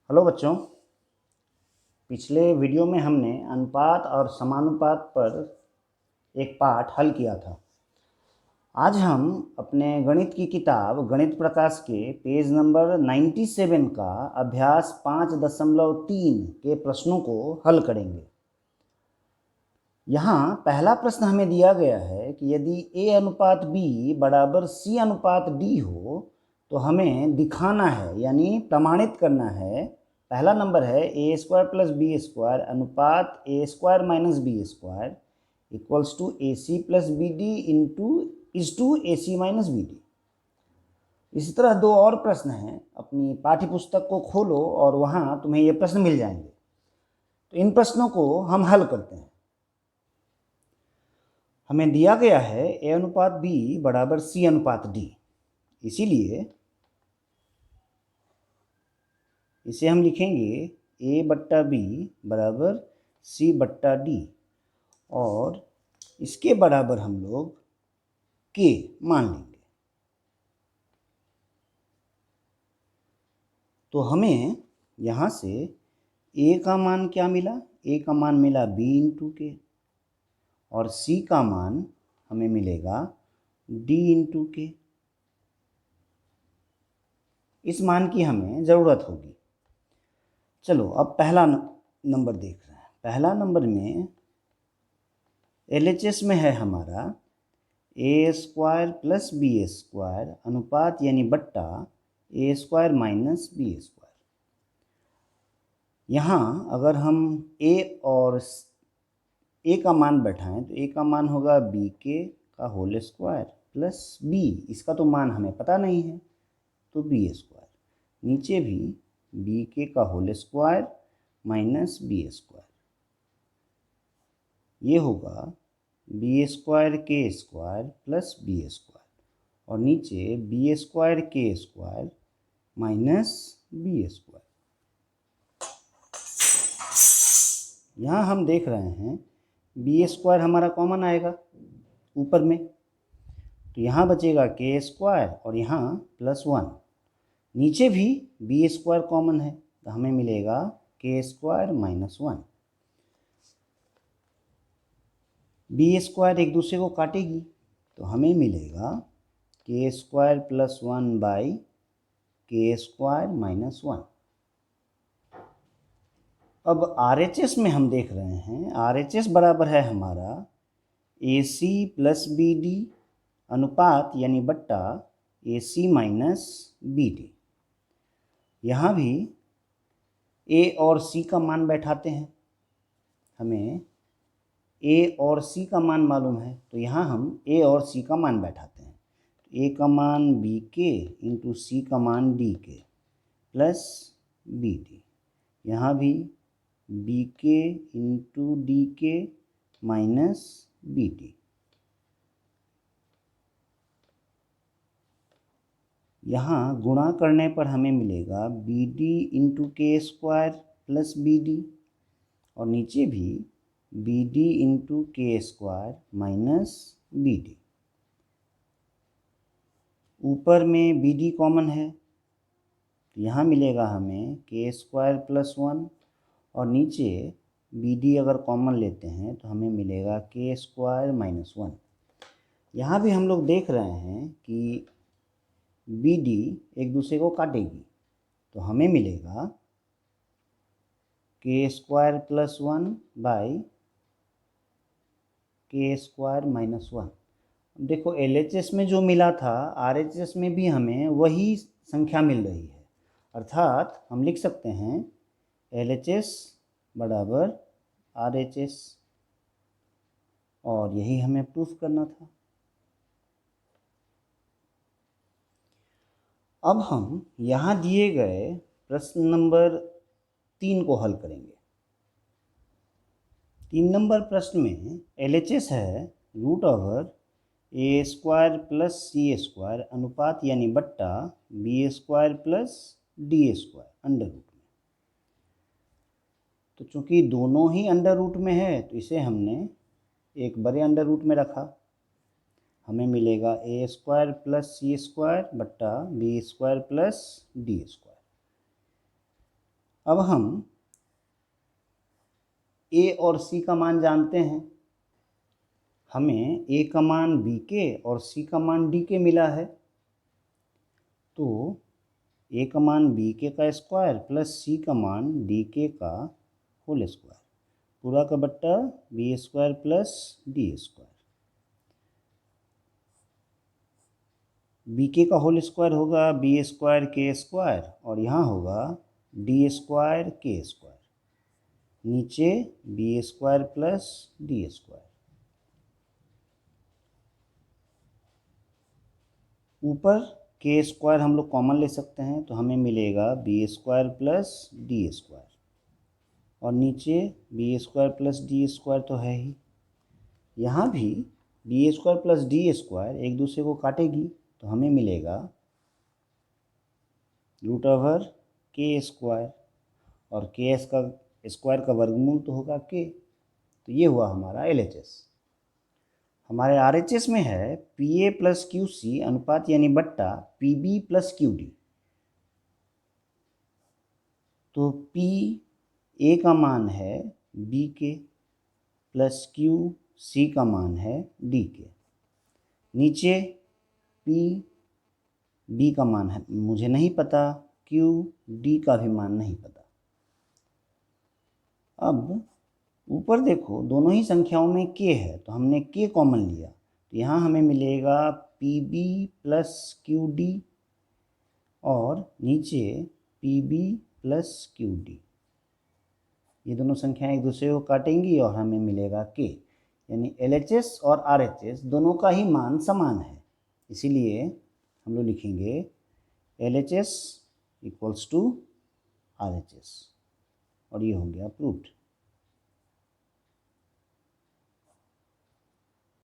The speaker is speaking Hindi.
हेलो बच्चों। पिछले वीडियो में हमने अनुपात और समानुपात पर एक पाठ हल किया था। आज हम अपने गणित की किताब गणित प्रकाश के पेज नंबर 97 का अभ्यास 5.3 के प्रश्नों को हल करेंगे। यहाँ पहला प्रश्न हमें दिया गया है कि यदि a अनुपात b बराबर c अनुपात d हो तो हमें दिखाना है यानी प्रमाणित करना है। पहला नंबर है A square plus B square अनुपात A square minus B square equals to A C plus B D into is to A C minus B D. इसी तरह दो और प्रश्न हैं, अपनी पाठ्य पुस्तक को खोलो और वहाँ तुम्हें ये प्रश्न मिल जाएंगे। तो इन प्रश्नों को हम हल करते हैं। हमें दिया गया है ए अनुपात बी बराबर सी अनुपात डी, इसीलिए इसे हम लिखेंगे ए बट्टा बी बराबर सी बट्टा डी और इसके बराबर हम लोग के मान लेंगे। तो हमें यहाँ से ए का मान क्या मिला? ए का मान मिला बी इंटू के और सी का मान हमें मिलेगा डी इंटू के। इस मान की हमें ज़रूरत होगी। चलो अब पहला नंबर देख रहे हैं। पहला नंबर में LHS में है हमारा ए स्क्वायर प्लस बी स्क्वायर अनुपात यानी बट्टा ए स्क्वायर माइनस बी स्क्वायर। यहाँ अगर हम ए और ए का मान बैठाएं तो ए का मान होगा बी के का होल स्क्वायर प्लस बी, इसका तो मान हमें पता नहीं है तो बी स्क्वायर, नीचे भी बी के का whole square minus B square, ये होगा B square K square plus B square और नीचे B square K square minus B square. यहाँ हम देख रहे हैं बी स्क्वायर हमारा कॉमन आएगा ऊपर में, तो यहाँ बचेगा के स्क्वायर और यहाँ प्लस 1। नीचे भी बी स्क्वायर कॉमन है तो हमें मिलेगा के स्क्वायर माइनस 1। बी स्क्वायर एक दूसरे को काटेगी तो हमें मिलेगा के स्क्वायर प्लस 1 बाई के स्क्वायर माइनस 1। अब RHS में हम देख रहे हैं RHS बराबर है हमारा AC प्लस BD अनुपात यानी बट्टा AC माइनस BD। यहाँ भी A और C का मान बैठाते हैं, हमें A और C का मान मालूम है तो यहाँ हम A और C का मान बैठाते हैं। A का मान बी के इंटू सी का मान डी के प्लस बी डी, यहाँ भी बी के इंटू डी के माइनस बी डी। यहाँ गुणा करने पर हमें मिलेगा बी डी इंटू के स्क्वायर प्लस बी डी और नीचे भी बी डी इंटू के स्क्वायर माइनस बी डी। ऊपर में बी डी कॉमन है तो यहाँ मिलेगा हमें के स्क्वायर प्लस 1 और नीचे बी डी अगर कॉमन लेते हैं तो हमें मिलेगा के स्क्वायर माइनस 1। यहाँ भी हम लोग देख रहे हैं कि बी डी एक दूसरे को काटेगी तो हमें मिलेगा के स्क्वायर प्लस 1 बाई के स्क्वायर माइनस 1। देखो LHS में जो मिला था RHS में भी हमें वही संख्या मिल रही है, अर्थात हम लिख सकते हैं LHS बराबर RHS और यही हमें प्रूफ करना था। अब हम यहाँ दिए गए प्रश्न नंबर 3 को हल करेंगे। 3 नंबर प्रश्न में LHS है root over A square plus C square अनुपात यानी बट्टा B square plus D square under root में। तो चूंकि दोनों ही अंडर रूट में है तो इसे हमने एक बड़े अंडर रूट में रखा, हमें मिलेगा A square plus C square बट्टा B square plus D square. अब हम ए और सी का मान जानते हैं। हमें ए का मान बी के और सी का मान डी के मिला है, तो ए का मान बी के का स्क्वायर प्लस सी का मान डी के का होल स्क्वायर, पूरा का बट्टा B square plus D square. B K का होल स्क्वायर होगा बी स्क्वायर के स्क्वायर, और यहाँ होगा डी स्क्वायर के स्क्वायर, नीचे B square plus D square, ऊपर के स्क्वायर हम लोग कॉमन ले सकते हैं, तो हमें मिलेगा B square plus D square, और नीचे B square plus D square तो है ही। यहाँ भी B square plus D square एक दूसरे को काटेगी, तो हमें मिलेगा रूट ओवर के स्क्वायर, और के एस का स्क्वायर का वर्गमूल तो होगा के। तो ये हुआ हमारा LHS। हमारे RHS में है PA प्लस QC अनुपात यानी बट्टा PB प्लस QD। तो PA का मान है B के प्लस QC का मान है D के, नीचे PB का मान है मुझे नहीं पता, QD का भी मान नहीं पता। अब ऊपर देखो दोनों ही संख्याओं में k है, तो हमने k कॉमन लिया, तो यहाँ हमें मिलेगा PB प्लस QD और नीचे PB प्लस QD। ये दोनों संख्याएं एक दूसरे को काटेंगी और हमें मिलेगा k, यानी LHS और RHS दोनों का ही मान समान है, इसीलिए हम लोग लिखेंगे LHS इक्वल्स टू RHS, और ये हो गया प्रूव्ड।